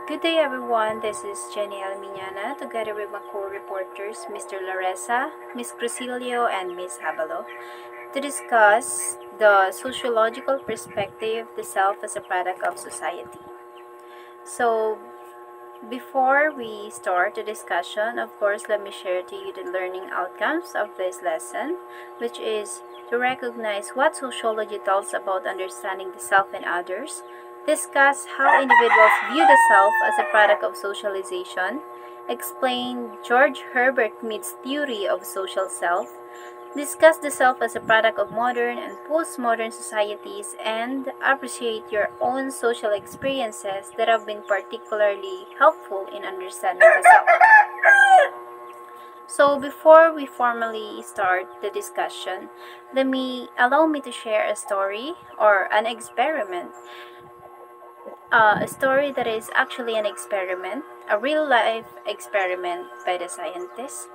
Good day everyone, this is Jenny Almiñana together with my co-reporters Mr. Laressa, Ms. Crucilio, and Ms. Habalo to discuss the sociological perspective, the self as a product of society. So before we start the discussion, of course, let me share to you the learning outcomes of this lesson, which is to recognize what sociology tells about understanding the self and others, discuss how individuals view the self as a product of socialization, explain George Herbert Mead's theory of social self, discuss the self as a product of modern and postmodern societies, and appreciate your own social experiences that have been particularly helpful in understanding the self. So before we formally start the discussion, allow me to share a story or an experiment. A story that is actually an experiment, a real life experiment by the scientists.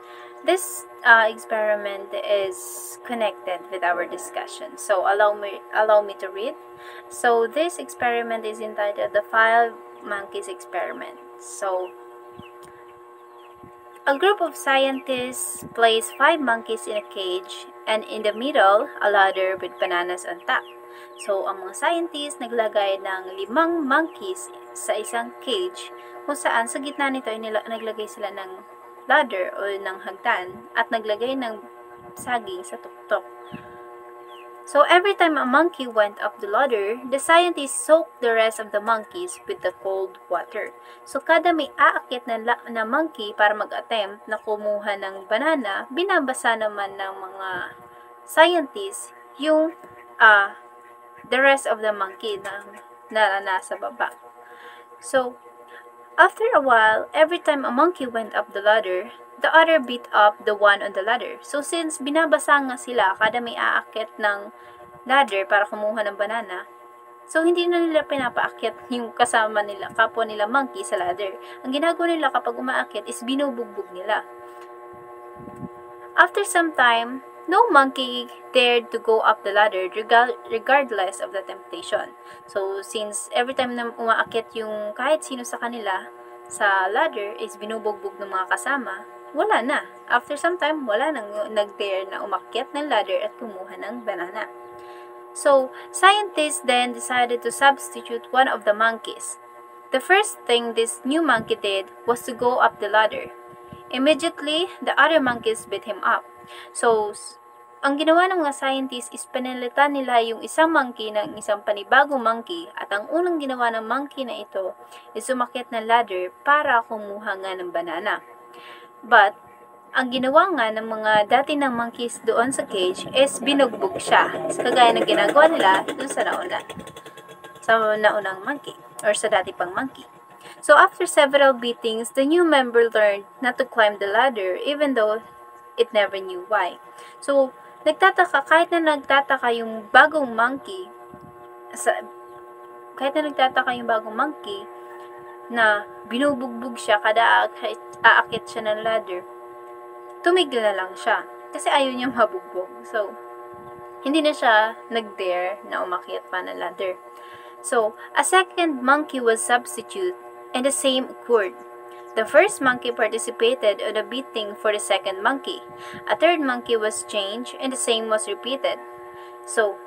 This experiment is connected with our discussion. So allow me to read. So this experiment is entitled the 5 Monkeys Experiment. So a group of scientists placed 5 monkeys in a cage and in the middle a ladder with bananas on top. So, ang mga scientists naglagay ng 5 monkeys sa isang cage kung saan sa gitna nito ay naglagay sila ng ladder o ng hagdan at naglagay ng saging sa tuktok. So, every time a monkey went up the ladder, the scientists soaked the rest of the monkeys with the cold water. So, kada may aakit na monkey para mag-attempt na kumuha ng banana, binabasa naman ng mga scientists yung the rest of the monkey na nasa baba. So, after a while, every time a monkey went up the ladder, the other beat up the one on the ladder. So, since binabasa nga sila, kada may aakit ng ladder para kumuha ng banana, so hindi na nila pinapaakyat yung kasama nila, kapwa nila monkey sa ladder. Ang ginagawa nila kapag umaakit is binubugbog nila. After some time, no monkey dared to go up the ladder regardless of the temptation. So, since every time na umaakit yung kahit sino sa kanila sa ladder is binubugbog ng mga kasama, wala na. After some time, wala nang nag-dare na umakyat ng ladder at kumuha ng banana. So, scientists then decided to substitute one of the monkeys. The first thing this new monkey did was to go up the ladder. Immediately, the other monkeys beat him up. So, ang ginawa ng mga scientists is pinalitan nila yung isang monkey ng isang panibagong monkey at ang unang ginawa ng monkey na ito is umakyat ng ladder para kumuha nga ng banana. But, ang ginawa nga ng mga dati ng monkeys doon sa cage is binugbog siya. Kagaya ng ginagawa nila doon sa naunang monkey or sa dati pang monkey. So, after several beatings, the new member learned not to climb the ladder even though it never knew why. So, kahit na nagtataka yung bagong monkey na binubugbog siya kada aakit siya ng ladder, tumigil na lang siya kasi ayaw niya mabugbog. So, hindi na siya nag-dare na umakyat pa ng ladder. So, a second monkey was substituted and the same occurred. The first monkey participated in the beating for the second monkey. A third monkey was changed and the same was repeated. So,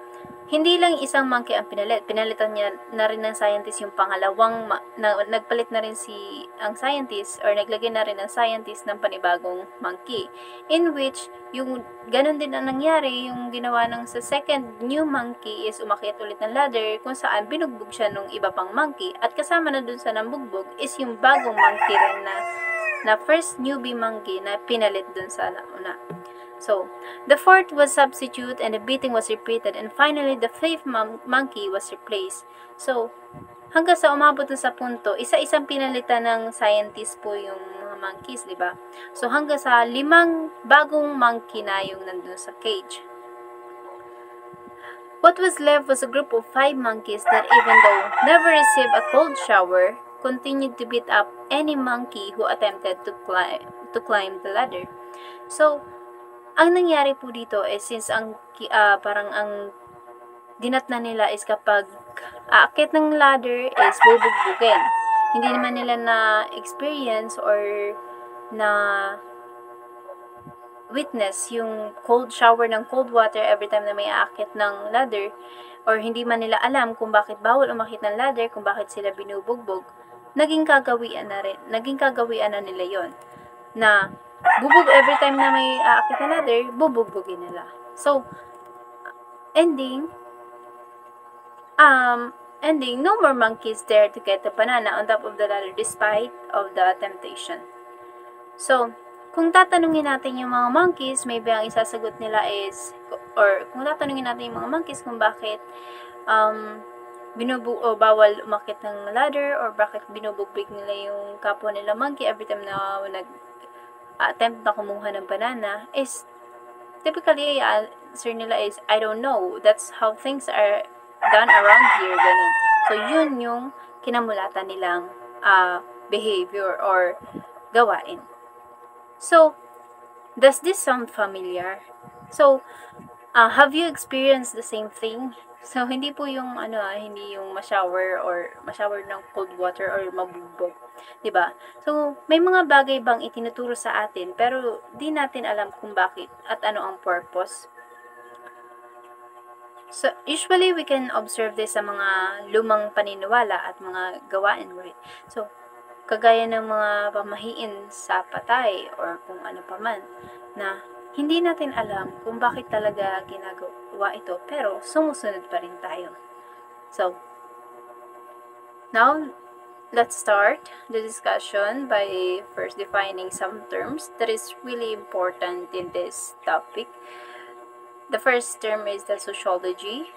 hindi lang isang monkey ang pinalitan niya na rin ng scientist yung pangalawang, nagpalit na rin ang scientist or naglagay na rin ang scientist ng panibagong monkey. In which, yung ganun din ang nangyari, yung ginawa ng sa second new monkey is umakyat ulit ng ladder kung saan binugbog siya nung iba pang monkey at kasama na dun sa nambugbog is yung bagong monkey rin na first newbie monkey na pinalit dun sa nauna. So, the fourth was substituted and the beating was repeated and finally the fifth monkey was replaced. So, hanggang sa umabot na sa punto, isa-isang pinalitan ng scientist po yung mga monkeys, di ba? So, hanggang sa 5 bagong monkey na yung nandun sa cage. What was left was a group of 5 monkeys that even though never received a cold shower, continued to beat up any monkey who attempted to climb the ladder. So, ang nangyari po dito is since parang ang dinatnan nila is kapag aakit ng ladder is bubugbugin. hindi naman nila na experience or na witness yung cold shower ng cold water every time na may aakit ng ladder, or hindi man nila alam kung bakit bawal umakit ng ladder, kung bakit sila binubugbog, naging kagawian na nila yon, na bubog every time na may aakit na ladder, bubugbogin nila. So, ending, no more monkeys dare to get the banana on top of the ladder despite of the temptation. So, kung tatanungin natin yung mga monkeys, maybe ang isasagot nila is, or kung tatanungin natin yung mga monkeys kung bakit bawal umakit ng ladder, or bakit binubugbig nila yung kapwa nila monkey every time na nag-attempt na kumuha ng banana, is typically, answer nila is, I don't know. That's how things are done around here. Ganun. So, yun yung kinamulatan nilang behavior or gawain. So, does this sound familiar? So, have you experienced the same thing? So, hindi po yung, hindi yung ma-shower ng cold water or mabugbog. Diba? So, may mga bagay bang itinuturo sa atin, pero di natin alam kung bakit at ano ang purpose. So, usually, we can observe this sa mga lumang paniniwala at mga gawain, right? So, kagaya ng mga pamahiin sa patay or kung ano pa man, na hindi natin alam kung bakit talaga ginagawa ito, pero sumusunod pa rin tayo. So, now, let's start the discussion by first defining some terms that is really important in this topic. The first term is the sociology.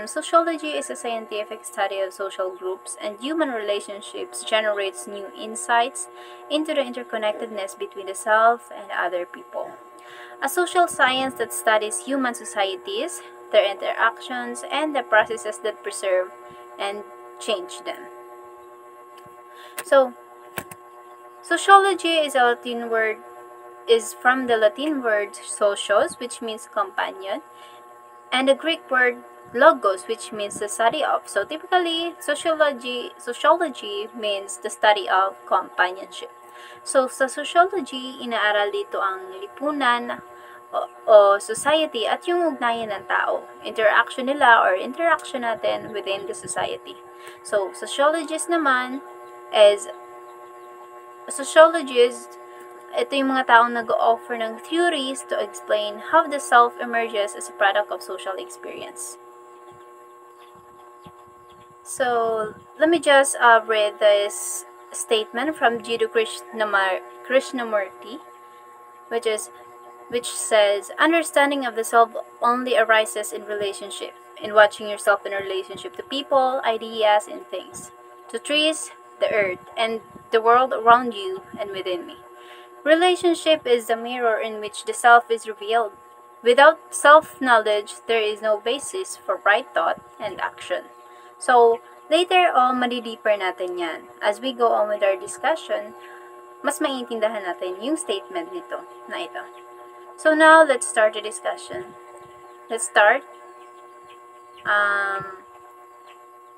Sociology is a scientific study of social groups and human relationships, generates new insights into the interconnectedness between the self and other people. A social science that studies human societies, their interactions, and the processes that preserve and change them. So, sociology is from the Latin word socios, which means companion, and the Greek word logos, which means the study of. So typically, sociology means the study of companionship. So sa sociology, inaaral dito ang lipunan o society at yung ugnayan ng tao, interaction nila or interaction natin within the society. So sociologist naman is ito yung mga taong nag-offer ng theories to explain how the self emerges as a product of social experience. So, let me just read this statement from Jiddu Krishnamurti, which says, understanding of the self only arises in relationship, in watching yourself in relationship to people, ideas, and things, to trees, the earth, and the world around you and within me. Relationship is the mirror in which the self is revealed. Without self-knowledge, there is no basis for right thought and action. So, later on, madi-deeper natin yan. As we go on with our discussion, mas maintindahan natin yung statement nito, na ito. So now, let's start the discussion. Let's start.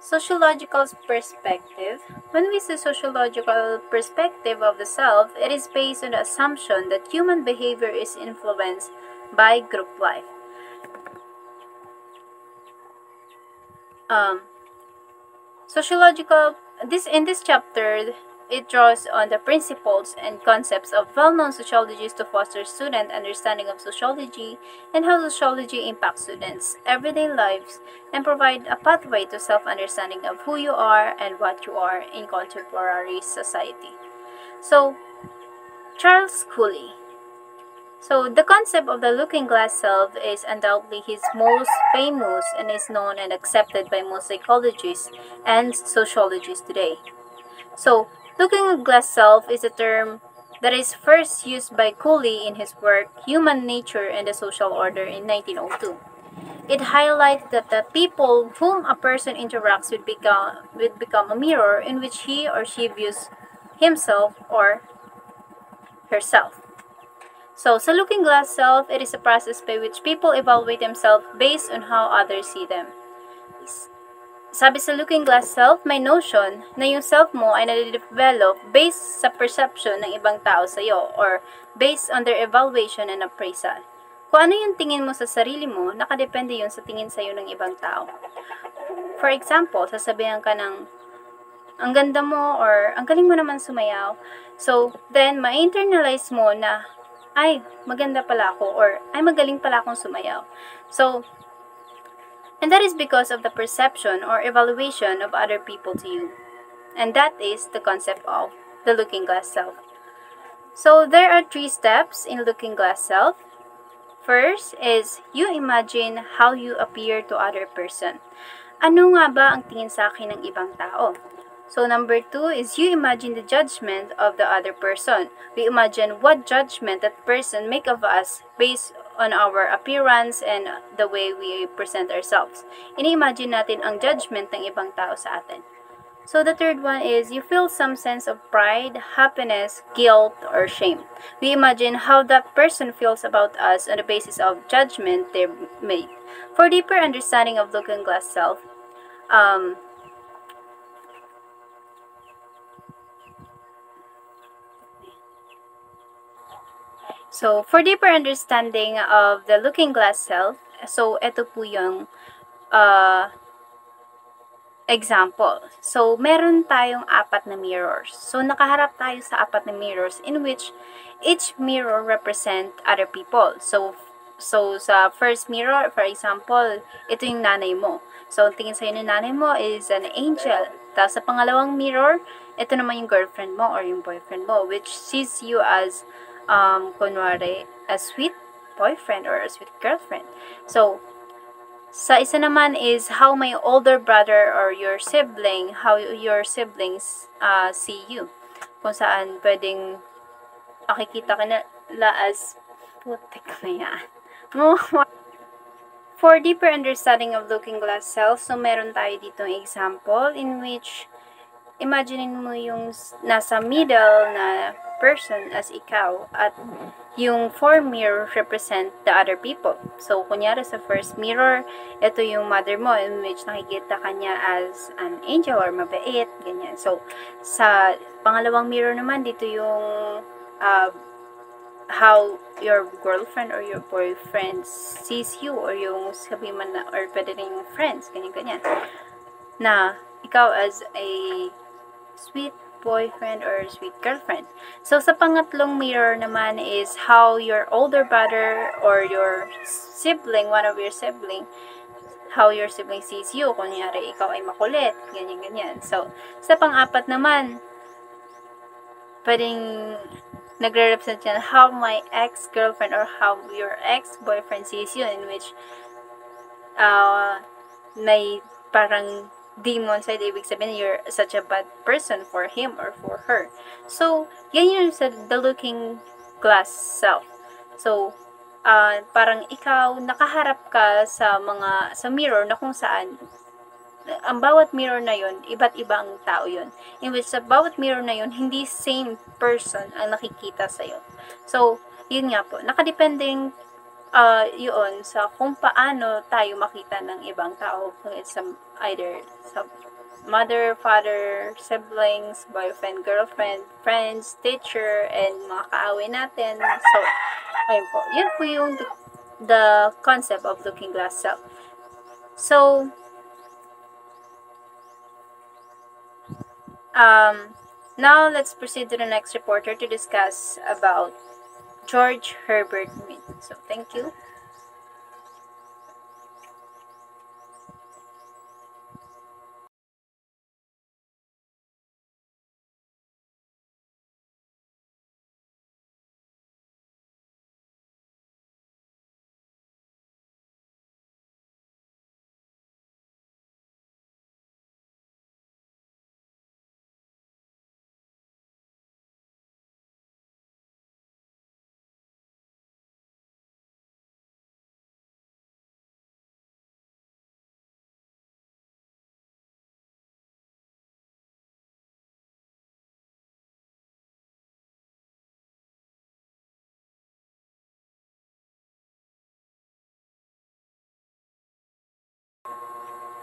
Sociological perspective. When we say sociological perspective of the self, it is based on the assumption that human behavior is influenced by group life. In this chapter, it draws on the principles and concepts of well-known sociologists to foster student understanding of sociology and how sociology impacts students' everyday lives and provide a pathway to self-understanding of who you are and what you are in contemporary society. So, Charles Cooley. So, the concept of the looking glass self is undoubtedly his most famous and is known and accepted by most psychologists and sociologists today. So, looking glass self is a term that is first used by Cooley in his work Human Nature and the Social Order in 1902. It highlights that the people whom a person interacts with become a mirror in which he or she views himself or herself. So, sa looking glass self, it is a process by which people evaluate themselves based on how others see them. Sabi sa Looking Glass Self, may notion na yung self mo ay nade-develop based sa perception ng ibang tao sa iyo or based on their evaluation and appraisal. Kung ano yung tingin mo sa sarili mo, nakadepende yun sa tingin sa iyo ng ibang tao. For example, sasabihan ka ng ang ganda mo or ang galing mo naman sumayaw. So, then, ma-internalize mo na ay, maganda pala ako or ay, magaling pala akong sumayaw. So, and that is because of the perception or evaluation of other people to you. And that is the concept of the Looking Glass Self. So, there are 3 steps in Looking Glass Self. First is you imagine how you appear to other person. Ano nga ba ang tingin sa akin ng ibang tao? So, number 2 is you imagine the judgment of the other person. We imagine what judgment that person make of us based on our appearance and the way we present ourselves. Ini-imagine natin ang judgment ng ibang tao sa atin. So, the third one is you feel some sense of pride, happiness, guilt, or shame. We imagine how that person feels about us on the basis of judgment they made. For deeper understanding of Looking Glass Self, so, for deeper understanding of the Looking Glass Self, so, ito po yung example. So, meron tayong 4 na mirrors. So, nakaharap tayo sa 4 na mirrors in which each mirror represent other people. So, sa first mirror, for example, ito yung nanay mo. So, tingin sa'yo ng nanay mo is an angel. Tapos, sa pangalawang mirror, ito naman yung girlfriend mo or yung boyfriend mo, which sees you as, kunwari, a sweet boyfriend or a sweet girlfriend. So, sa isa naman is how my older brother or your sibling, how your siblings see you. Kung saan pwedeng makikita ka nila as putik na yan. For deeper understanding of Looking Glass Self, so meron tayo dito example in which imagine mo yung nasa middle na person as ikaw at yung 4 mirror represent the other people. So, kunyari sa first mirror, ito yung mother mo in which nakikita ka niya as an angel or mabait, ganyan. So, sa pangalawang mirror naman, dito yung how your girlfriend or your boyfriend sees you or yung sabi man na, or pwede rin yung friends, ganyan-ganyan. Na ikaw as a sweet boyfriend or sweet girlfriend. So, sa pangatlong mirror naman is how your older brother or your sibling, one of your sibling, how your sibling sees you. Kunyari, ikaw ay makulit, ganyan-ganyan. So, sa pang-apat naman, pwedeng nagre-represent yan how my ex-girlfriend or how your ex-boyfriend sees you, in which may parang demon side, ibig sabihin you're such a bad person for him or for her. So, yan yung sa the Looking Glass Self. So, parang ikaw nakaharap ka sa mirror na kung saan ang bawat mirror na yon iba't ibang tao yon, in which sa bawat mirror na yon hindi same person ang nakikita sa'yo. So, yun nga po, nakadepending yun sa kung paano tayo makita ng ibang tao, kung it's either sa mother, father, siblings, boyfriend, girlfriend, friends, teacher, and mga kaaway natin. So, ayun po. Yun po yung the concept of Looking Glass Self. So, now let's proceed to the next reporter to discuss about George Herbert Mead. So, thank you.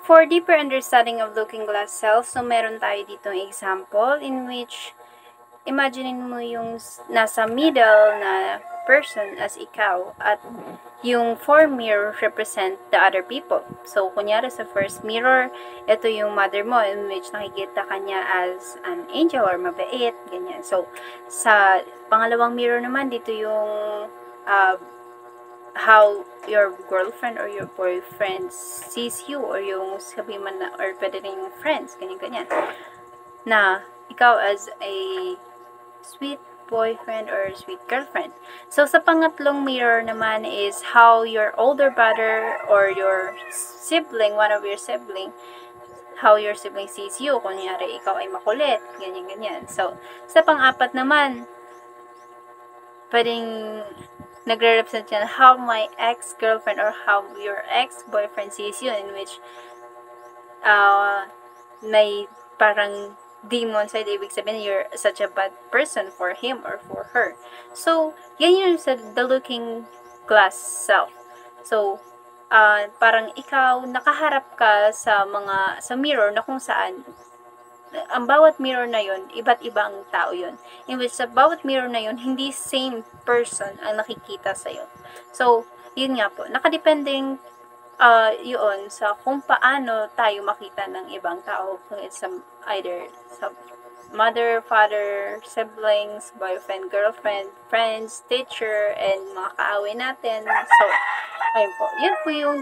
For deeper understanding of looking glass self, so meron tayo ditong example in which imaginein mo yung nasa middle na person as ikaw at yung four mirrors represent the other people. So, kunyari sa first mirror, ito yung mother mo in which nakikita kanya as an angel or mabait, ganyan. So, sa pangalawang mirror naman, dito yung how your girlfriend or your boyfriend sees you or yung sabi man na, or pwede rin yung friends, ganyan-ganyan. Na, ikaw as a sweet boyfriend or sweet girlfriend. So, sa pangatlong mirror naman is how your older brother or your sibling, one of your sibling, how your sibling sees you. Kunyari, ikaw ay makulit, ganyan-ganyan. So, sa pang-apat naman, pwedeng nagre-represent yan how my ex-girlfriend or how your ex-boyfriend sees you, in which may parang demon side, ibig sabihin you're such a bad person for him or for her. So, yan yung sa the looking glass self. So, parang ikaw nakaharap ka sa mirror na kung saan ang bawat mirror na yon iba't ibang tao yon, in which sa bawat mirror na yon hindi same person ang nakikita sa iyo. So, yun nga po, nakadepending yun sa kung paano tayo makita ng ibang tao, kung it's either sa mother, father, siblings, boyfriend, girlfriend, friends, teacher, and mga kaaway natin. So, ayun po. Yun po yung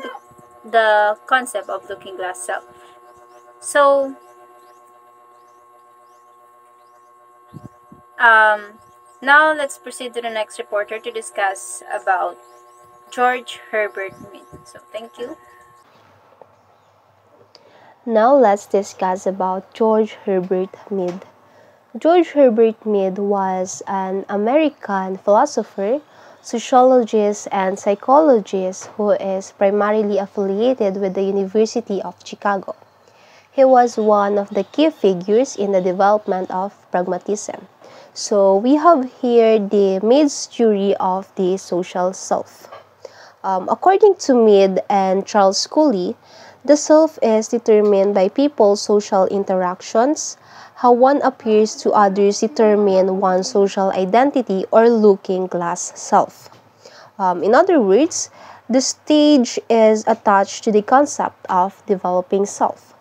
the concept of looking glass self. So, now let's proceed to the next reporter to discuss about George Herbert Mead. So, thank you. Now let's discuss about George Herbert Mead. George Herbert Mead was an American philosopher, sociologist, and psychologist who is primarily affiliated with the University of Chicago. He was one of the key figures in the development of pragmatism. So we have here the Mead's theory of the social self. According to Mead and Charles Cooley, the self is determined by people's social interactions. How one appears to others determine one's social identity or looking glass self. In other words, the stage is attached to the concept of developing self.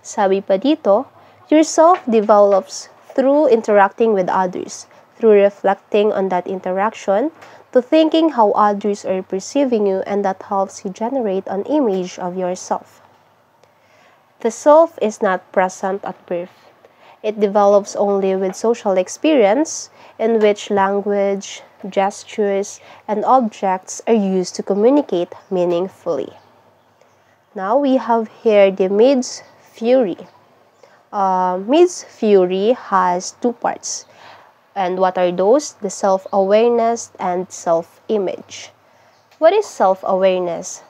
Sabi pa dito, your self develops through interacting with others, through reflecting on that interaction, to thinking how others are perceiving you, and that helps you generate an image of yourself. The self is not present at birth. It develops only with social experience, in which language, gestures, and objects are used to communicate meaningfully. Now we have here the Mead's theory. Mead's theory has two parts. And what are those? The self-awareness and self-image. What is self-awareness?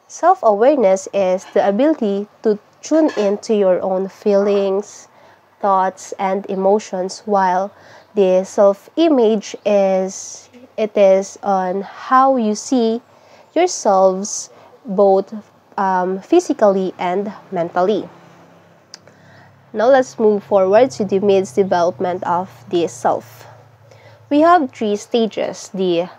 Self-awareness is the ability to tune into your own feelings, thoughts, and emotions, while the self-image is on how you see yourselves both physically and mentally. Now let's move forward to the Mead's development of the self. We have three stages: the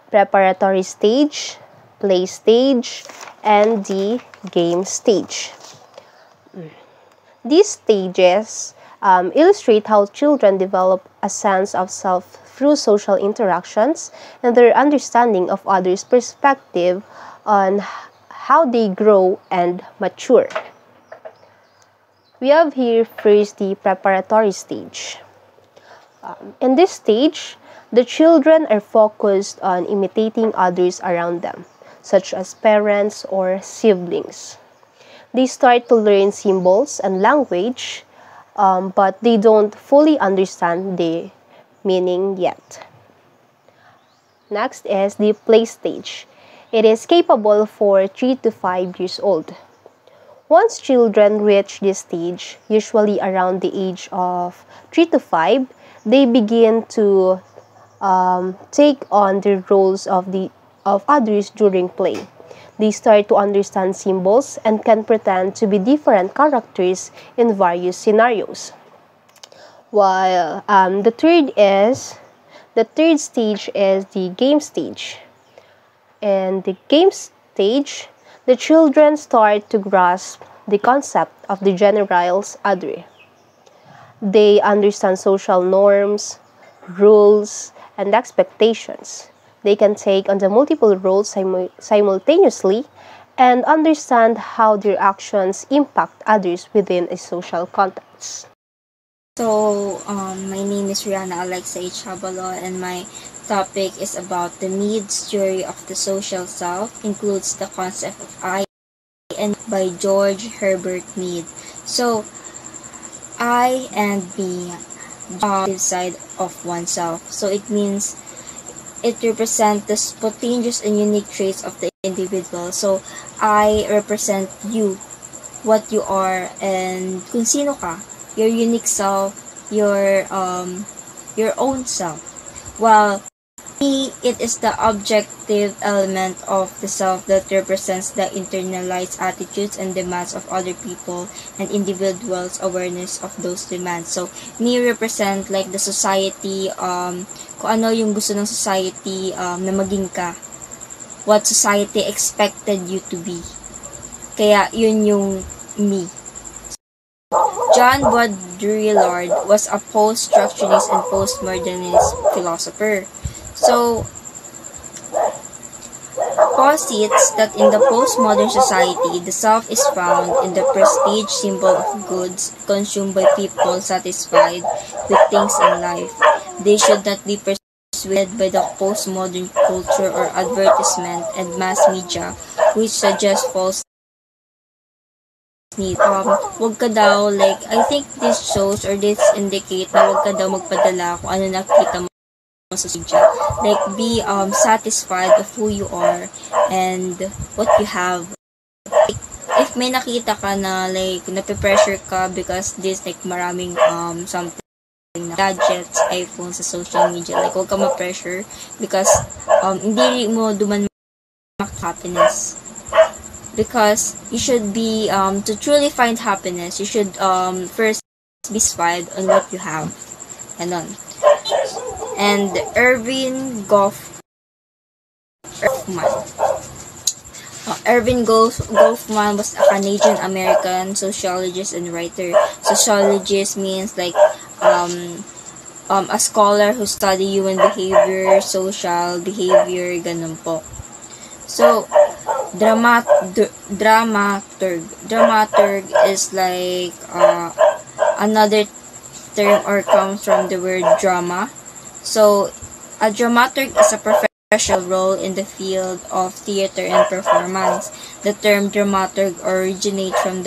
preparatory stage, play stage, and the game stage. These stages illustrate how children develop a sense of self through social interactions and their understanding of others' perspective on how they grow and mature. We have here first the preparatory stage. In this stage, the children are focused on imitating others around them, such as parents or siblings. They start to learn symbols and language, but they don't fully understand the meaning yet. Next is the play stage. It is capable for 3 to 5 years old. Once children reach this stage, usually around the age of 3 to 5, they begin to take on the roles of others during play. They start to understand symbols and can pretend to be different characters in various scenarios. While the third stage is the game stage. In the game stage, the children start to grasp the concept of the general's adre. They understand social norms, rules, and expectations. They can take on the multiple roles simultaneously and understand how their actions impact others within a social context. So, my name is Rihanna Alexa H. Habalo, and my topic is about the Mead's theory of the social self, includes the concept of I and by George Herbert Mead. So, I and me, the side of oneself. So it means it represents the spontaneous and unique traits of the individual. So, I represent you, what you are, and kung sino ka, your unique self, your own self. While me, it is the objective element of the self that represents the internalized attitudes and demands of other people and individuals' awareness of those demands. So, me represent like the society, kung ano yung gusto ng society na maging ka. What society expected you to be. Kaya, yun yung me. John Baudrillard was a post-structuralist and postmodernist philosopher. So, posits that in the postmodern society, the self is found in the prestige symbol of goods consumed by people satisfied with things in life. They should not be persuaded by the postmodern culture or advertisement and mass media, which suggest false need. Wag ka daw, like, I think this shows or this indicate na wag ka daw magpadala kung ano nakita mo sa media. Like, be satisfied of who you are and what you have. Like, if may nakita ka na, like, nape-pressure ka because this, like, maraming something na gadgets, iPhone sa social media, like, wag ka ma-pressure because hindi mo duman happiness. Because you should be, to truly find happiness, you should first be satisfied on what you have. And Erving Goffman was a Canadian-American sociologist and writer. Sociologist means like a scholar who study human behavior, social behavior, ganun po. So, dramaturg is like another term or comes from the word drama. So, a dramaturg is a professional role in the field of theater and performance. The term dramaturg originates from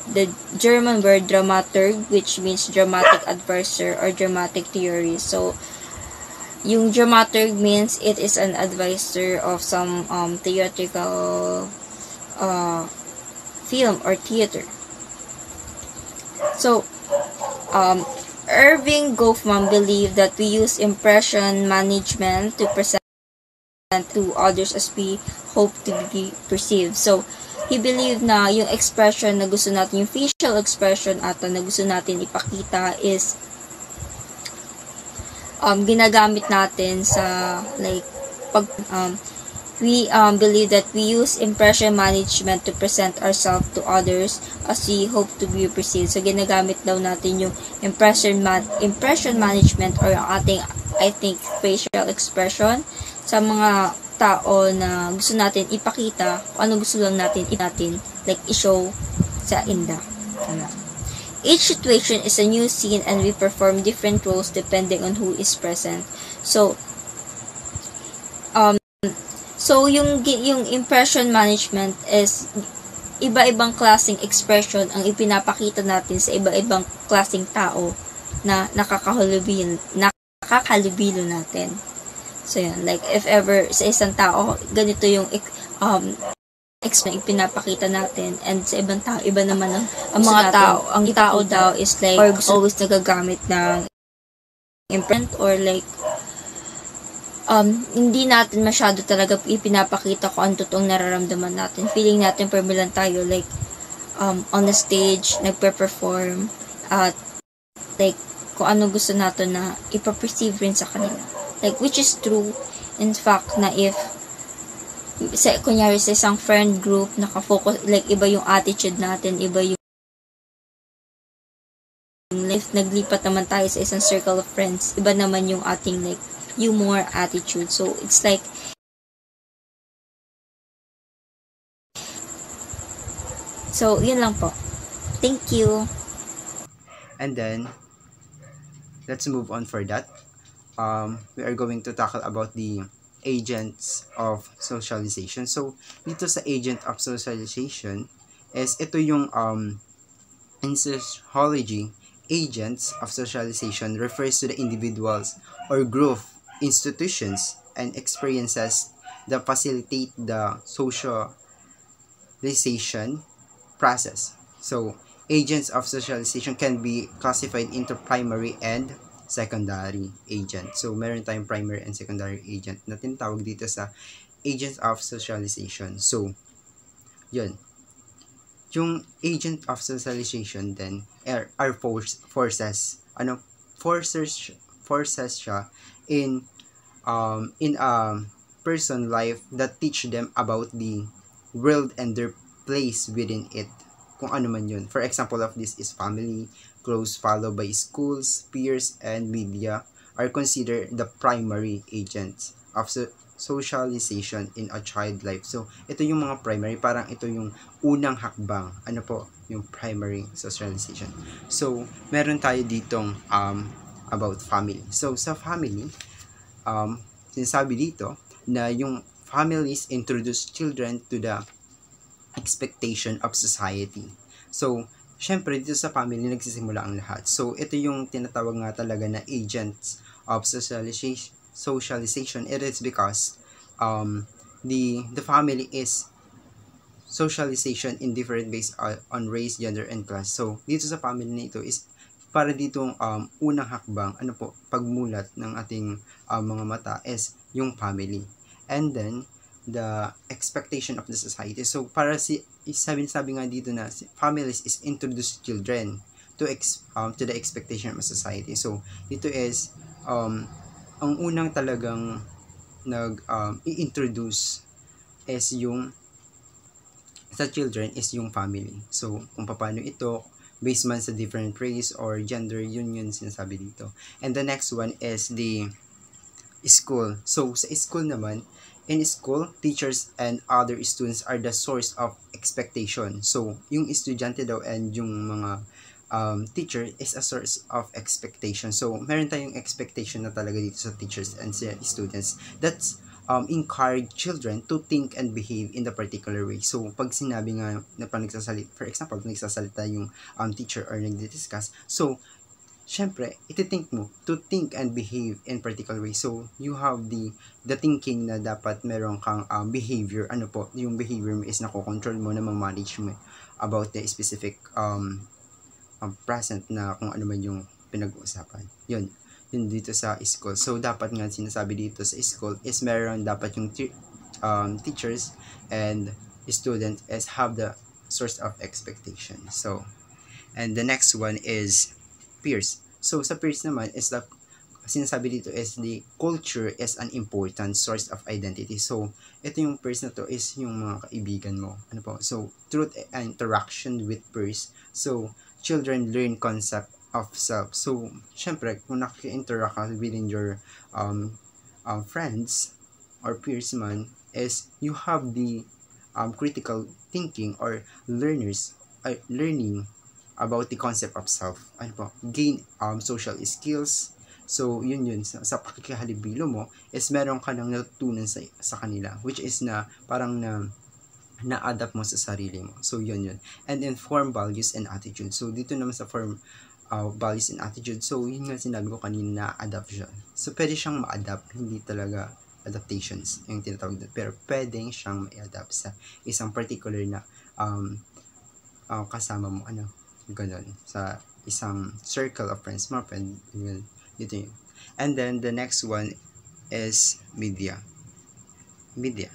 the German word dramaturg, which means dramatic advisor or dramatic theory. So, yung dramaturg means it is an advisor of some theatrical film or theater. So, Erving Goffman believed that we use impression management to present to others as we hope to be perceived. So, he believed na yung expression na gusto natin, yung facial expression ata na gusto natin ipakita is ginagamit natin sa like pag we believe that we use impression management to present ourselves to others as we hope to be perceived. So ginagamit daw natin yung impression management or yung ating, I think, facial expression sa mga tao na gusto natin ipakita kung ano gusto lang natin like i-show sa inda. Each situation is a new scene and we perform different roles depending on who is present. So yung impression management is iba-ibang klaseng expression ang ipinapakita natin sa iba-ibang klaseng tao na nakakahalubilo natin. So yun, like if ever sa isang tao ganito yung expression ipinapakita natin, and sa ibang tao iba naman ang mga tao. Ang tao daw is like always nagagamit ng imprint or like hindi natin masyado talaga ipinapakita kung ano totoong nararamdaman natin. Feeling natin per lang tayo, like, on the stage, nagpe-perform, at, like, kung ano gusto natin na ipaperceive rin sa kanila. Like, which is true, in fact, na if, kunyari sa isang friend group, nakafocus, like, iba yung attitude natin, iba yung if naglipat naman tayo sa isang circle of friends, iba naman yung ating, like, humor, attitude. So, it's like, so, yun lang po. Thank you. And then, let's move on for that. We are going to tackle about the agents of socialization. So, dito sa agent of socialization is ito yung in sociology, agents of socialization refers to the individuals or group, institutions, and experiences that facilitate the socialization process. So, agents of socialization can be classified into primary and secondary agent. So, meron tayong primary and secondary agent na tinatawag dito sa agents of socialization. So, yun. Yung agent of socialization then are forces. Forces siya in a person life that teach them about the world and their place within it, kung ano man yun. For example of this is family, close followed by schools, peers, and media are considered the primary agents of socialization in a child life. So, ito yung mga primary, parang ito yung unang hakbang. Ano po? Yung primary socialization. So, meron tayo ditong about family. So, sa family, sinasabi dito na yung families introduce children to the expectation of society. So, syempre, dito sa family, nagsisimula ang lahat. So, ito yung tinatawag nga talaga na agents of socialization. It is because the family is socialization in different ways on race, gender, and class. So, dito sa family nito is para ditong unang hakbang, ano po, pagmulat ng ating mga mata is yung family. And then, the expectation of the society. So, para sabi nga dito na families is introduce children to the expectation of society. So, dito is ang unang talagang i-introduce is yung sa children is yung family. So, kung paano ito, based man sa different race or gender, yun sinasabi dito. And the next one is the school. So, sa school naman, in school, teachers and other students are the source of expectation. So, yung estudyante daw and yung mga teacher is a source of expectation. So, meron tayong expectation na talaga dito sa teachers and sa students. That's encourage children to think and behave in the particular way. So, pag sinabi nga na pa nagsasalita, for example, nagsasalita yung teacher or nagdi-discuss, so, syempre, iti-think mo to think and behave in particular way. So, you have the thinking na dapat meron kang behavior. Ano po, yung behavior mo is nakokontrol mo na ma-manage mo about the specific present na kung ano man yung pinag-uusapan. Yun dito sa school. So, dapat nga sinasabi dito sa school is meron dapat yung teachers and students is have the source of expectation. So, and the next one is peers. So, sa peers naman is the sinasabi dito is the culture is an important source of identity. So, ito yung peers na to is yung mga kaibigan mo. Ano po? So, through interaction with peers, so, children learn concept of self. So, syempre, kung nakiki-interact ka within your friends or peers man, is you have the critical thinking or learning about the concept of self. Ano po? Gain social skills. So, yun sa pakikihalubilo mo is meron ka nang natutunan sa kanila, which is na parang na-adapt mo sa sarili mo. So, yun. And then, form values and attitude. So, dito naman sa form values and attitude. So, yun nga sinabi ko kanina, na-adapt siya. So, pwede siyang ma-adapt. Hindi talaga adaptations yung tinatawag doon. Pero, pwedeng siyang ma-adapt sa isang particular na kasama mo. Ganun. Sa isang circle of friends mo. Dito yun. And then, the next one is media. Media.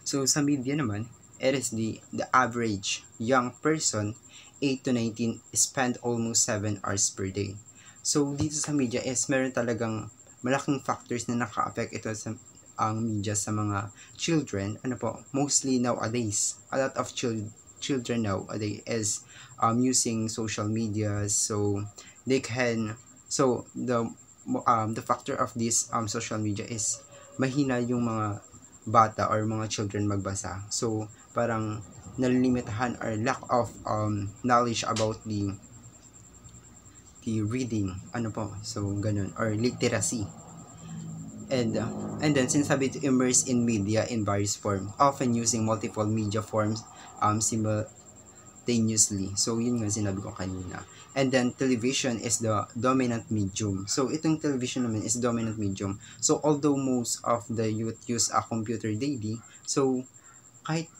So sa media naman, it is the average young person 8 to 19 spend almost 7 hours per day. So dito sa media is meron talagang malaking factors na naka-affect ito sa ang media sa mga children. Ano po, mostly nowadays, a lot of children nowadays is using social media, so they can, so the factor of this social media is mahina yung mga bata or mga children magbasa. So parang nalilimitahan or lack of knowledge about the reading, ano po, so ganun, or literacy. And then sinasabi to immerse in media in various forms, often using multiple media forms simultaneously. So yun nga sinabi ko kanina. And then television is the dominant medium. So itong television naman is dominant medium. So although most of the youth use a computer daily, so kahit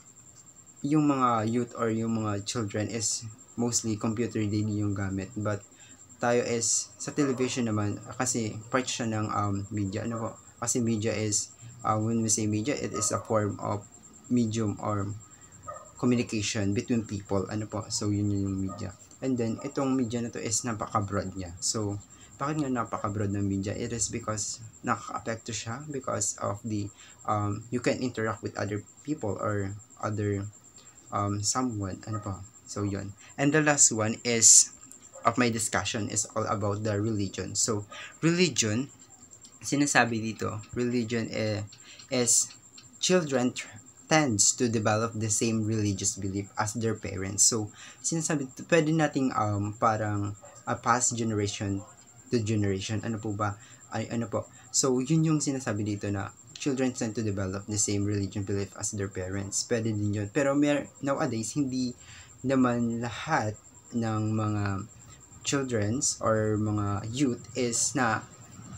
yung mga youth or yung mga children is mostly computer daily yung gamit, but tayo is sa television naman kasi part siya ng media, ano po, kasi media is when we say media, it is a form of medium or communication between people, ano po, so yun yung media. And then itong media na to is napaka-broad niya. So bakit nga napaka-broad ng media? It is because nakaka-apekto siya because of the you can interact with other people or other someone, ano po, so yun. And the last one is of my discussion is all about the religion. So religion, sinasabi dito, religion is children tends to develop the same religious belief as their parents. So sinasabi dito, pwede nating parang pass generation to generation, ano po ba, ay ano po, so yun yung sinasabi dito na children tend to develop the same religion belief as their parents. Pwede din yun, pero nowadays hindi naman lahat ng mga children's or mga youth is na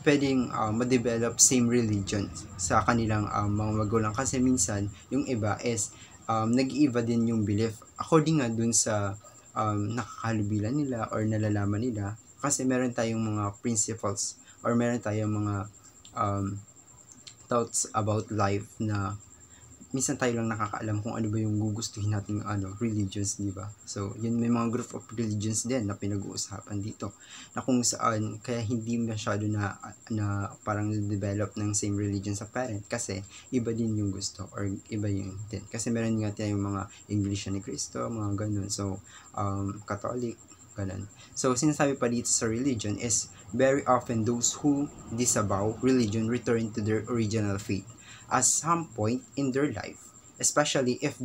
pwedeng ma-develop same religion sa kanilang mga magulang, kasi minsan yung iba is nag-iiba din yung belief according nga dun sa nakakalubilan nila or nalalaman nila, kasi meron tayong mga principles or meron tayong mga thoughts about life na minsan tayo lang nakakaalam kung ano ba yung gugustuhin nating religions, di ba? So, yun, may mga group of religions din na pinag-uusapan dito na kung saan kaya hindi masyado na parang develop ng same religion sa parent, kasi iba din yung gusto or iba yung din. Kasi meron nga tayong mga Iglesia ni Cristo, mga ganun. So, Catholic, ganun. So, sinasabi pa dito sa religion is very often those who disavow religion return to their original faith at some point in their life, especially if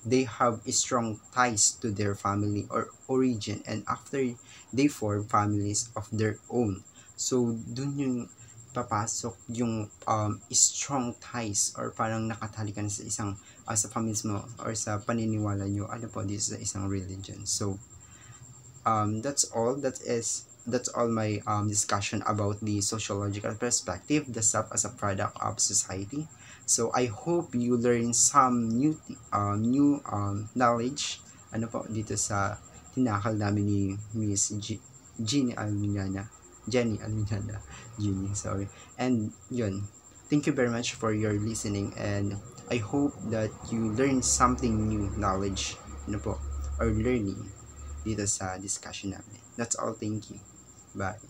they have strong ties to their family or origin, and after they form families of their own. So dun yung papasok yung strong ties or parang nakatali ka na sa isang sa families mo or sa paniniwala nyo, ano po, this is isang religion. So that's all my discussion about the sociological perspective, the self as a product of society. So I hope you learn some new knowledge, ano po, dito sa tinakal namin ni Miss Jenny Almiñana, sorry. And yun, thank you very much for your listening, and I hope that you learn something new knowledge, ano po, or learning dito sa discussion namin. That's all. Thank you. Bye.